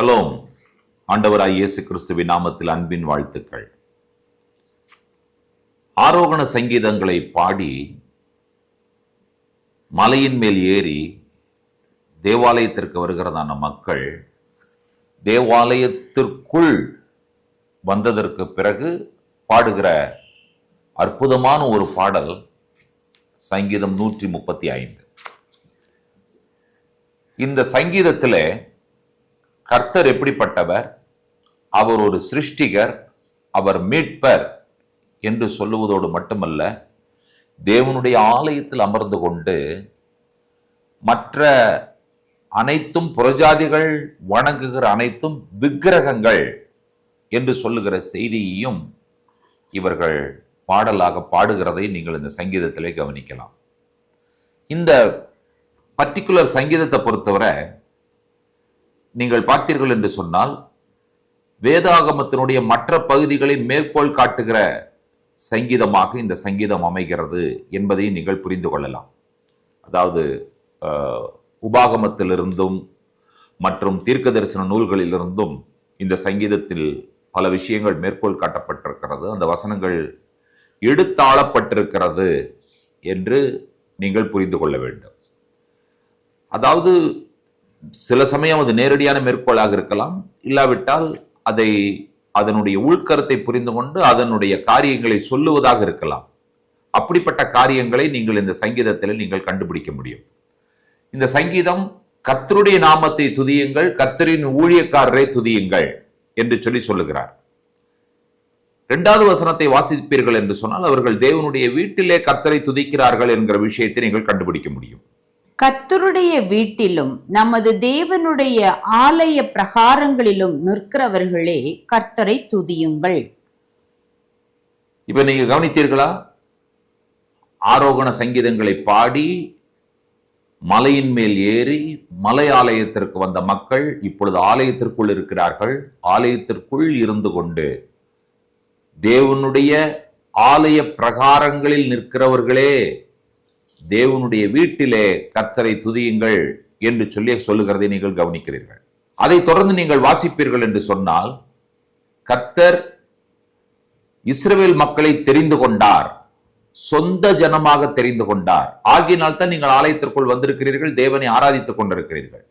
Shalom. ஆண்டவராய் இயேசு கிறிஸ்துவின் நாமத்தில் அன்பின் வாழ்த்துக்கள். ஆரோகண சங்கீதங்களை பாடி மலையின் மேல் ஏறி தேவாலயத்திற்கு வருகிறதான மக்கள் தேவாலயத்திற்குள் வந்ததற்கு பிறகு பாடுகிற அற்புதமான ஒரு பாடல் சங்கீதம் 135. இந்த சங்கீதத்திலே கர்த்தர் எப்படிப்பட்டவர், அவர் ஒரு சிருஷ்டிகர், அவர் மீட்பர் என்று சொல்லுவதோடு மட்டுமல்ல, தேவனுடைய ஆலயத்தில் அமர்ந்து கொண்டு மற்ற அனைத்தும் புறஜாதிகள் வணங்குகிற அனைத்தும் விக்கிரகங்கள் என்று சொல்லுகிற செய்தியையும் இவர்கள் பாடலாக பாடுகிறதை நீங்கள் இந்த சங்கீதத்திலே கவனிக்கலாம். இந்த பர்டிகுலர் சங்கீதத்தை பொறுத்தவரை நீங்கள் பார்த்தீர்கள் என்று சொன்னால், வேதாகமத்தினுடைய மற்ற பகுதிகளை மேற்கோள் காட்டுகிற சங்கீதமாக இந்த சங்கீதம் அமைகிறது என்பதை நீங்கள் புரிந்து கொள்ளலாம். அதாவது உபாகமத்திலிருந்தும் மற்றும் தீர்க்க தரிசன நூல்களிலிருந்தும் இந்த சங்கீதத்தில் பல விஷயங்கள் மேற்கோள் காட்டப்பட்டிருக்கிறது, அந்த வசனங்கள் எடுத்தாளப்பட்டிருக்கிறது என்று நீங்கள் புரிந்து கொள்ள வேண்டும். அதாவது சில சமயம் அது நேரடியான மேற்கோளாக இருக்கலாம், இல்லாவிட்டால் அதனுடைய உள்கருத்தை புரிந்து கொண்டு அதனுடைய காரியங்களை சொல்லுவதாக இருக்கலாம். அப்படிப்பட்ட காரியங்களை நீங்கள் இந்த சங்கீதத்தில் நீங்கள் கண்டுபிடிக்க முடியும். இந்த சங்கீதம் கர்த்தருடைய நாமத்தை துதியுங்கள், கர்த்தரின் ஊழியக்காரரை துதியுங்கள் என்று சொல்லுகிறார். 2வது வசனத்தை வாசிப்பீர்கள் என்று சொன்னால், அவர்கள் தேவனுடைய வீட்டிலே கர்த்தரை துதிக்கிறார்கள் என்கிற விஷயத்தை நீங்கள் கண்டுபிடிக்க முடியும். கர்த்தருடைய வீட்டிலும் நமது தேவனுடைய ஆலய பிரகாரங்களிலும் நிற்கிறவர்களே கர்த்தரை துதியுங்கள். இப்ப நீங்க கவனித்தீர்களா? ஆரோகண சங்கீதங்களை பாடி மலையின் மேல் ஏறி மலை ஆலயத்திற்கு வந்த மக்கள் இப்பொழுது ஆலயத்திற்குள் இருக்கிறார்கள். ஆலயத்திற்குள் இருந்து கொண்டு தேவனுடைய ஆலய பிரகாரங்களில் நிற்கிறவர்களே தேவனுடைய வீட்டிலே கர்த்தரை துதியுங்கள் என்று சொல்லுகிறதை நீங்கள் கவனிக்கிறீர்கள். அதை தொடர்ந்து நீங்கள் வாசிப்பீர்கள் என்று சொன்னால், கர்த்தர் இஸ்ரவேல் மக்களை தெரிந்து கொண்டார், சொந்த ஜனமாக தெரிந்து கொண்டார். ஆகினால் தான் நீங்கள் ஆலயத்திற்குள் வந்திருக்கிறீர்கள், தேவனை ஆராதித்துக் கொண்டிருக்கிறீர்கள்.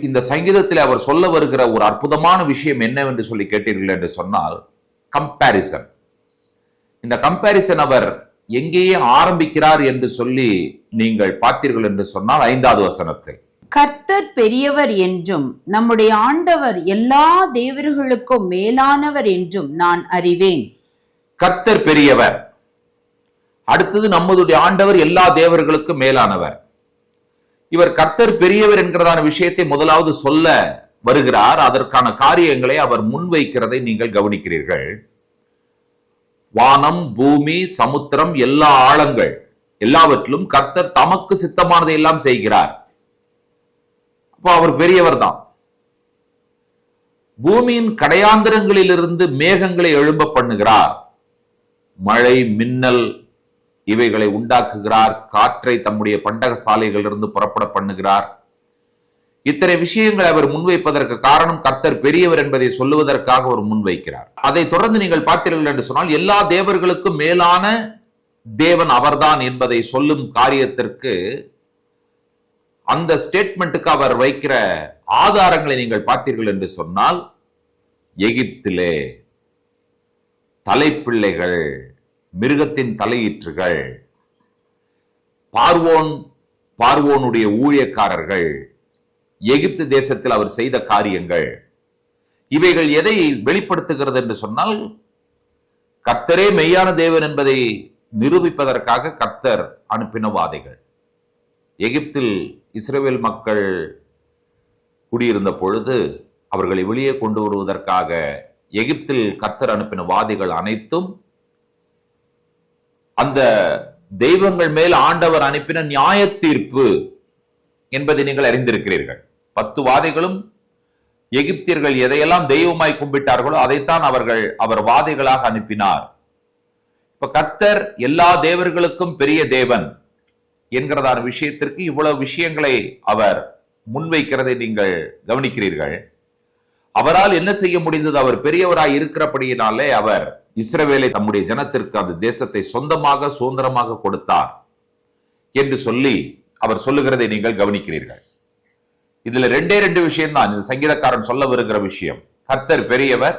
இந்த சங்கீதத்தில் அவர் சொல்ல வருகிற ஒரு அற்புதமான விஷயம் என்னவென்று சொல்லி கேட்டீர்கள் என்று சொன்னால், கம்பேரிசன். இந்த கம்பேரிசன் அவர் எங்கேயே ஆரம்பிக்கிறார் என்று சொல்லி நீங்கள் பார்த்தீர்கள் என்று சொன்னால், 5வது வசனத்தில் கர்த்தர் பெரியவர் என்றும் நம்முடைய ஆண்டவர் எல்லா தேவர்களுக்கும் மேலானவர் என்றும் நான் அறிவேன். கர்த்தர் பெரியவர். அடுத்தது நம்முடைய ஆண்டவர் எல்லா தேவர்களுக்கும் மேலானவர். இவர் கர்த்தர் பெரியவர் என்கிறதான விஷயத்தை முதலாவது சொல்ல வருகிறார். அதற்கான காரியங்களை அவர் முன்வைக்கிறதை நீங்கள் கவனிக்கிறீர்கள். வானம், பூமி, சமுத்திரம், எல்லா ஆழங்கள் எல்லாவற்றிலும் கர்த்தர் தமக்கு சித்தமானதை எல்லாம் செய்கிறார். அப்போ அவர் பெரியவர் தான். பூமியின் கடையாந்திரங்களிலிருந்து மேகங்களை எழும்ப பண்ணுகிறார், மழை, மின்னல் இவைகளை உண்டாக்குகிறார், காற்றை தம்முடைய பண்டக சாலைகளிலிருந்து புறப்பட பண்ணுகிறார். இத்தனை விஷயங்களை அவர் முன்வைப்பதற்கு காரணம் கர்த்தர் பெரியவர் என்பதை சொல்லுவதற்காக அவர் முன்வைக்கிறார். அதை தொடர்ந்து நீங்கள் பார்த்தீர்கள் என்று சொன்னால், எல்லா தேவர்களுக்கும் மேலான தேவன் அவர்தான் என்பதை சொல்லும் காரியத்திற்கு, அந்த ஸ்டேட்மெண்ட்டுக்கு அவர் வைக்கிற ஆதாரங்களை நீங்கள் பார்த்தீர்கள் என்று சொன்னால், எகிப்திலே தலைப்பிள்ளைகள், மிருகத்தின் தலையீற்றுகள், பார்வோனுடைய ஊழியக்காரர்கள், எகிப்து தேசத்தில் அவர் செய்த காரியங்கள், இவைகள் எதை வெளிப்படுத்துகிறது என்று சொன்னால், கர்த்தரே மெய்யான தேவன் என்பதை நிரூபிப்பதற்காக கர்த்தர் அனுப்பின வாதைகள். எகிப்தில் இஸ்ரவேல் மக்கள் குடியிருந்த பொழுது அவர்களை வெளியே கொண்டு வருவதற்காக எகிப்தில் கர்த்தர் அனுப்பின வாதைகள் அனைத்தும் அந்த தெய்வங்கள் மேல் ஆண்டவர் அனுப்பின நியாய தீர்ப்பு என்பதை நீங்கள் அறிந்திருக்கிறீர்கள். 10 வாதைகளும் எகிப்தியர்கள் எதையெல்லாம் தெய்வமாய் கும்பிட்டார்களோ அதைத்தான் அவர் வாதைகளாக அனுப்பினார். இப்ப கர்த்தர் எல்லா தேவர்களுக்கும் பெரிய தேவன் என்கிறதான விஷயத்திற்கு இவ்வளவு விஷயங்களை அவர் முன்வைக்கிறதை நீங்கள் கவனிக்கிறீர்கள். அவரால் என்ன செய்ய முடிந்தது? அவர் பெரியவராய் இருக்கிறபடியினாலே அவர் இஸ்ரவேலை தம்முடைய ஜனத்திற்கு அந்த தேசத்தை சொந்தமாக சுதந்திரமாக கொடுத்தார் என்று சொல்லி அவர் சொல்லுகிறதை நீங்கள் கவனிக்கிறீர்கள். இதுல ரெண்டு விஷயம் தான் இந்த சங்கீதக்காரன் சொல்ல வருகிற விஷயம். கர்த்தர் பெரியவர்,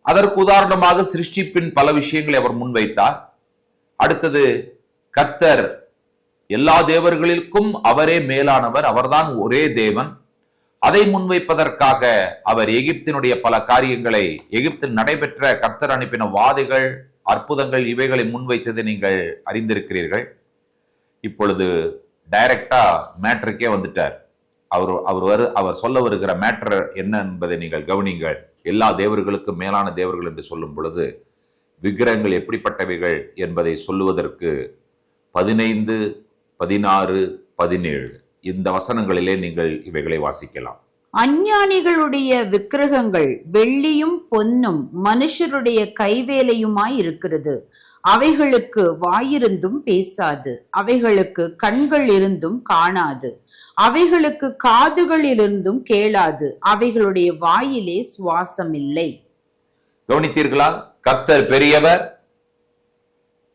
அதற்கு உதாரணமாக சிருஷ்டிப்பின் பல விஷயங்களை அவர் முன்வைத்தார். அடுத்தது கர்த்தர் எல்லா தேவர்களுக்கும் அவரே மேலானவர், அவர்தான் ஒரே தேவன். அதை முன்வைப்பதற்காக அவர் எகிப்தினுடைய பல காரியங்களை, எகிப்தில் நடைபெற்ற கர்த்தர் அனுப்பின வாதைகள், அற்புதங்கள், இவைகளை முன்வைத்ததை நீங்கள் அறிந்திருக்கிறீர்கள். இப்பொழுது டைரக்டா மேட்டருக்கே வந்துட்டார். அவர் சொல்ல வருகிற மேட்டர் என்ன என்பதை நீங்கள் கவனிங்கள். எல்லா தேவர்களுக்கும் மேலான தேவர்கள் என்று சொல்லும் பொழுது விக்கிரகங்கள் எப்படிப்பட்டவைகள் என்பதை சொல்லுவதற்கு 15, 16, 17 இந்த வசனங்களிலே நீங்கள் இவைகளை வாசிக்கலாம். அஞ்ஞானிகளுடைய விக்கிரகங்கள் வெள்ளியும் பொன்னும் மனுஷருடைய கைவேலையுமாய் இருக்கிறது. அவைகளுக்கு வாயிருந்தும் பேசாது, அவைகளுக்கு கண்கள் இருந்தும் காணாது, அவைகளுக்கு காதுகள் இருந்தும் கேளாது, அவைகளுடைய வாயிலே சுவாசம் இல்லை. கவனித்தீர்களா? கர்த்தர் பெரியவர்,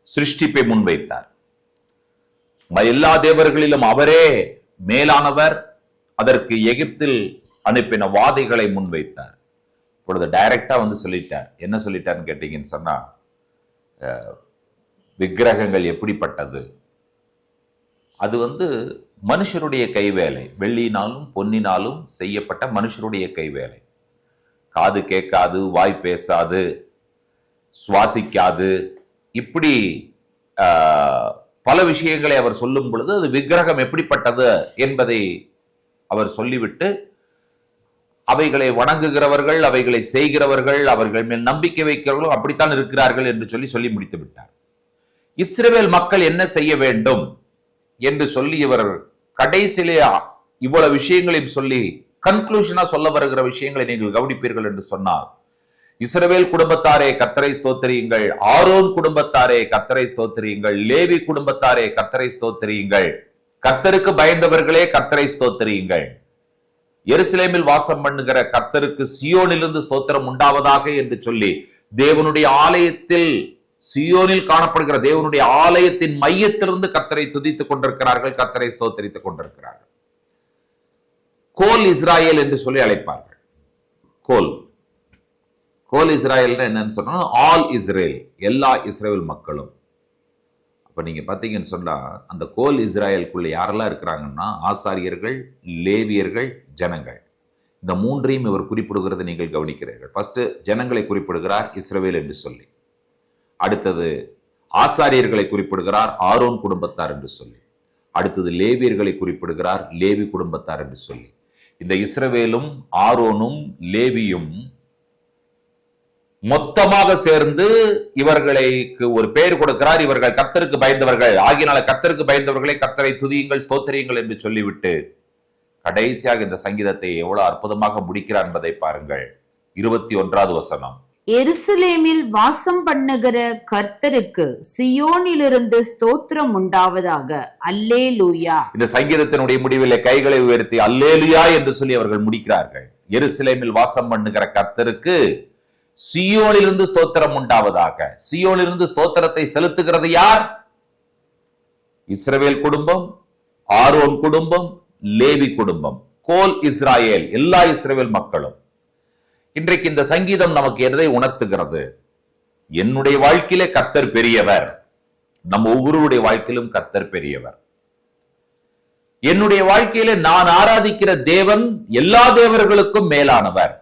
சிருஷ்டிப்பை முன்வைத்தார். எல்லா தேவர்களிலும் அவரே மேலானவர், அதற்கு எகிப்தில் அனுப்பின வாதைகளை முன்வைத்தார். இப்பொழுது டைரக்டா சொல்லிட்டார். என்ன சொல்லிட்டார்னு கேட்டீங்கன்னு சொன்னா, விக்கிரகங்கள் எப்படிப்பட்டது? அது மனுஷருடைய கைவேலை, வெள்ளினாலும் பொன்னினாலும் செய்யப்பட்ட மனுஷருடைய கைவேலை. காது கேட்காது, வாய் பேசாது, சுவாசிக்காது, இப்படி பல விஷயங்களை அவர் சொல்லும் பொழுது அது விக்கிரகம் எப்படிப்பட்டது என்பதை அவர் சொல்லிவிட்டு, அவைகளை வணங்குகிறவர்கள், அவைகளை செய்கிறவர்கள், அவர்கள் மேல் நம்பிக்கை வைக்கிறவர்களும் அப்படித்தான் இருக்கிறார்கள் என்று சொல்லி முடித்து விட்டார். இஸ்ரவேல் மக்கள் என்ன செய்ய வேண்டும் என்று சொல்லி இவர் கடைசியிலே இவ்வளவு விஷயங்களையும் சொல்லி கன்க்ளூஷனா சொல்ல வருகிற விஷயங்களை நீங்கள் கவனிப்பீர்கள் என்று சொன்னார். இஸ்ரவேல் குடும்பத்தாரே கர்த்தரை ஸ்தோத்திரியுங்கள், ஆரோன் குடும்பத்தாரே கர்த்தரை ஸ்தோத்திரியுங்கள், லேவி குடும்பத்தாரே கர்த்தரை ஸ்தோத்திரியுங்கள், கர்த்தருக்கு பயந்தவர்களே கர்த்தரை ஸ்தோத்திரியுங்கள், எருசலேமில் வாசம் பண்ணுகிற கர்த்தருக்கு சியோனிலிருந்து ஸ்தோத்திரம் உண்டாவதாக என்று சொல்லி தேவனுடைய ஆலயத்தில், சியோனில் காணப்படுகிற தேவனுடைய ஆலயத்தின் மையத்திலிருந்து கர்த்தரை துதித்துக் கொண்டிருக்கிறார்கள், கர்த்தரை ஸ்தோத்திரித்துக் கொண்டிருக்கிறார்கள். கோல் இஸ்ராயேல் என்று சொல்லி அழைப்பார்கள். கோல் இஸ்ராயல் என்னன்னு சொன்னா ஆல் இஸ்ரேல், எல்லா இஸ்ரேல் மக்களும். அப்ப நீங்க பாத்தீங்கன்னு சொன்னா அந்த கோல் இஸ்ராயலுக்குள்ள யாரெல்லாம் இருக்கிறாங்கன்னா ஆசாரியர்கள், லேவியர்கள், ஜனங்கள். இந்த மூன்றையும் இவர் குறிப்பிடுகிறதை நீங்கள் கவனிக்கிறீர்கள். ஃபர்ஸ்ட் ஜனங்களை குறிப்பிடுகிறார் இஸ்ரவேல் என்று சொல்லி, அடுத்தது ஆசாரியர்களை குறிப்பிடுகிறார் ஆரோன் குடும்பத்தார் என்று சொல்லி, அடுத்தது லேவியர்களை குறிப்பிடுகிறார் லேவி குடும்பத்தார் என்று சொல்லி. இந்த இஸ்ரவேலும் ஆரோனும் லேவியும் மொத்தமாக சேர்ந்து இவர்களுக்கு ஒரு பெயர் கொடுக்கிறார். இவர்கள் கர்த்தருக்கு பயந்தவர்கள் ஆகினால கர்த்தருக்கு பயந்தவர்களை கர்த்தரை துதியுங்கள் ஸ்தோத்திரியுங்கள் என்று சொல்லிவிட்டு கடைசியாக இந்த சங்கீதத்தை எவ்வளவு அற்புதமாக முடிக்கிறார் என்பதை பாருங்கள். 21வது வசனம். எருசலேமில் வாசம் பண்ணுகிற கர்த்தருக்கு சியோனிலிருந்து ஸ்தோத்திரம் உண்டாவதாக, அல்லேலூயா. இந்த சங்கீதத்தினுடைய முடிவிலே கைகளை உயர்த்தி அல்லேலூயா என்று சொல்லி அவர்கள் முடிக்கிறார்கள். எருசலேமில் வாசம் பண்ணுகிற கர்த்தருக்கு சியோனிலிருந்து ஸ்தோத்திரம் உண்டாவதாக. சியோனிலிருந்து ஸ்தோத்திரத்தை செலுத்துகிறது யார்? இஸ்ரவேல் குடும்பம், ஆரோன் குடும்பம், லேவி குடும்பம், கோல் இஸ்ராயேல், எல்லா இஸ்ரவேல் மக்களும். இன்றைக்கு இந்த சங்கீதம் நமக்கு எதை உணர்த்துகிறது? என்னுடைய வாழ்க்கையிலே கர்த்தர் பெரியவர். நம்ம ஒவ்வொருடைய வாழ்க்கையிலும் கர்த்தர் பெரியவர். என்னுடைய வாழ்க்கையிலே நான் ஆராதிக்கிற தேவன் எல்லா தேவர்களுக்கும் மேலானவர்.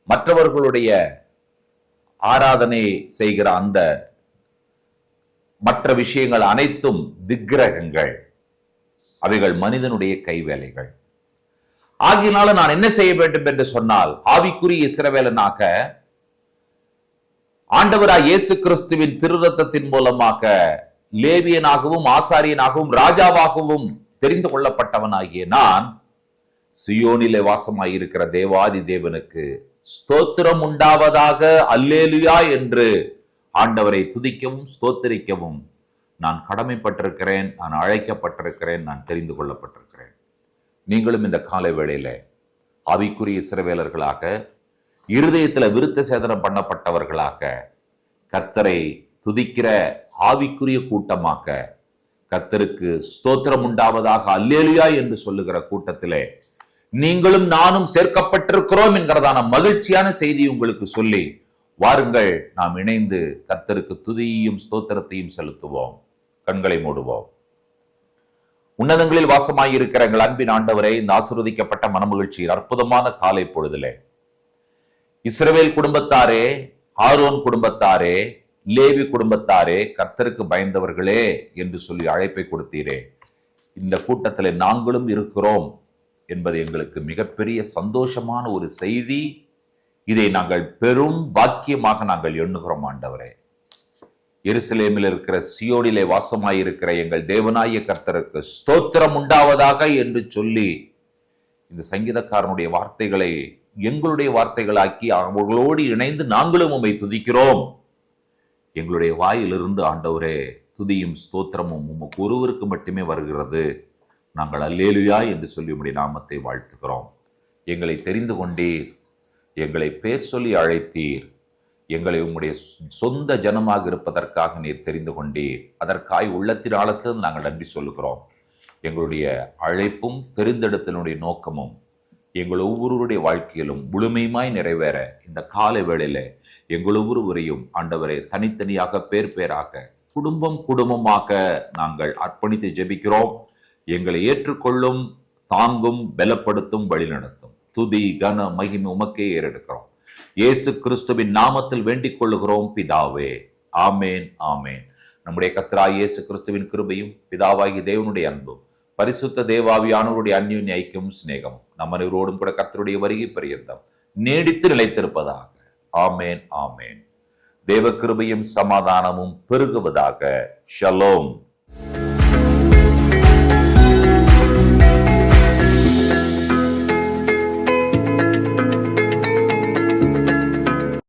மற்றவர்களுடைய ஆராதனை செய்கிற அந்த மற்ற விஷயங்கள் அனைத்தும் விக்கிரகங்கள், அவைகள் மனிதனுடைய கைவேலைகள். ஆகினால நான் என்ன செய்ய வேண்டும் என்று சொன்னால், ஆவிக்குரிய இஸ்ரவேலனாக ஆண்டவராய் இயேசு கிறிஸ்துவின் திருரத்தத்தின் மூலமாக லேவியனாகவும் ஆசாரியனாகவும் ராஜாவாகவும் தெரிந்து கொள்ளப்பட்டவனாகிய நான் சியோனிலே வாசமாயிருக்கிற தேவாதி தேவனுக்கு ஸ்தோத்திரம் உண்டாவதாக அல்லேலுயா என்று ஆண்டவரை துதிக்கவும் ஸ்தோத்திரிக்கவும் நான் கடமைப்பட்டிருக்கிறேன், நான் அழைக்கப்பட்டிருக்கிறேன், நான் தெரிந்து கொள்ளப்பட்டிருக்கிறேன். நீங்களும் இந்த காலை வேளையில ஆவிக்குரிய இஸ்ரவேலர்களாக, இருதயத்துல விருத்த சேதனம் பண்ணப்பட்டவர்களாக, கர்த்தரை துதிக்கிற ஆவிக்குரிய கூட்டமாக, கர்த்தருக்கு ஸ்தோத்திரம் உண்டாவதாக அல்லேலூயா என்று சொல்லுகிற கூட்டத்திலே நீங்களும் நானும் சேர்க்கப்பட்டிருக்கிறோம் என்கிறதான மகிழ்ச்சியான செய்தி உங்களுக்கு சொல்லி, வாருங்கள் நாம் இணைந்து கர்த்தருக்கு துதியையும் ஸ்தோத்திரத்தையும் செலுத்துவோம். கண்களை மூடுவோம். உன்னதங்களில் வாசமாயிருக்கிற எங்கள் அன்பின் ஆண்டவரே, இந்த ஆசீர்வதிக்கப்பட்ட மனமகிழ்ச்சியின் அற்புதமான காலை பொழுதிலே இஸ்ரவேல் குடும்பத்தாரே, ஆரோன் குடும்பத்தாரே, லேவி குடும்பத்தாரே, கர்த்தருக்கு பயந்தவர்களே என்று சொல்லி அழைப்பை கொடுத்தீரே. இந்த கூட்டத்திலே நாங்களும் இருக்கிறோம் என்பது எங்களுக்கு மிகப்பெரிய சந்தோஷமான ஒரு செய்தி. இதை நாங்கள் பெரும் பாக்கியமாக நாங்கள் எண்ணுகிறோம் ஆண்டவரே. எருசலேமில் இருக்கிற சியோனிலே வாசமாயிருக்கிற எங்கள் தேவனாய கர்த்தருக்கு ஸ்தோத்திரம் உண்டாவதாக என்று சொல்லி இந்த சங்கீதக்காரனுடைய வார்த்தைகளை எங்களுடைய வார்த்தைகளாக்கி அவர்களோடு இணைந்து நாங்களும் உம்மை துதிக்கிறோம். எங்களுடைய வாயிலிருந்து ஆண்டவரே துதியும் ஸ்தோத்திரமும் உமக்கு ஒருவருக்கு மட்டுமே வருகிறது. நாங்கள் அல்லேலூயா என்று சொல்லி உம்முடைய நாமத்தை வாழ்த்துகிறோம். எங்களை தெரிந்து கொண்டீர், எங்களை பேர் சொல்லி அழைத்தீர், எங்களை உம்முடைய சொந்த ஜனமாக இருப்பதற்காக நீர் தெரிந்து கொண்டீர். அதற்காய் உள்ளத்தின் ஆழத்தில் நாங்கள் நன்றி சொல்லுகிறோம். எங்களுடைய அழைப்பும் தெரிந்தெடுத்தலுடைய நோக்கமும் எங்கள் ஒவ்வொருவருடைய வாழ்க்கையிலும் முழுமையுமாய் நிறைவேற இந்த காலை வேளையில எங்கள் ஒவ்வொருவரையும் ஆண்டவரே தனித்தனியாக பேர் பேராக குடும்பம் குடும்பமாக நாங்கள் அர்ப்பணித்து ஜெபிக்கிறோம். எங்களை ஏற்றுக்கொள்ளும், தாங்கும், பலப்படுத்தும், வழிநடத்தும். துதி கன மகிமை உமக்கே ஏறெடுக்கிறோம். இயேசு கிறிஸ்துவின் நாமத்தில் வேண்டிக் கொள்ளுகிறோம் பிதாவே. ஆமேன், ஆமேன். நம்முடைய கர்த்தராகிய இயேசு கிறிஸ்துவின் கிருபையும் பிதாவாகிய தேவனுடைய அன்பும் பரிசுத்த தேவாவியானவருடைய அந்யோன்ய ஐக்கியமும் சிநேகமும் நம்ம அனைவரோடும் கூட கர்த்தருடைய வருகை பரியந்தம் நீடித்து நிலைத்திருப்பதாக. ஆமேன், ஆமேன். தேவ கிருபையும் சமாதானமும் பெருகுவதாக. ஷலோம்.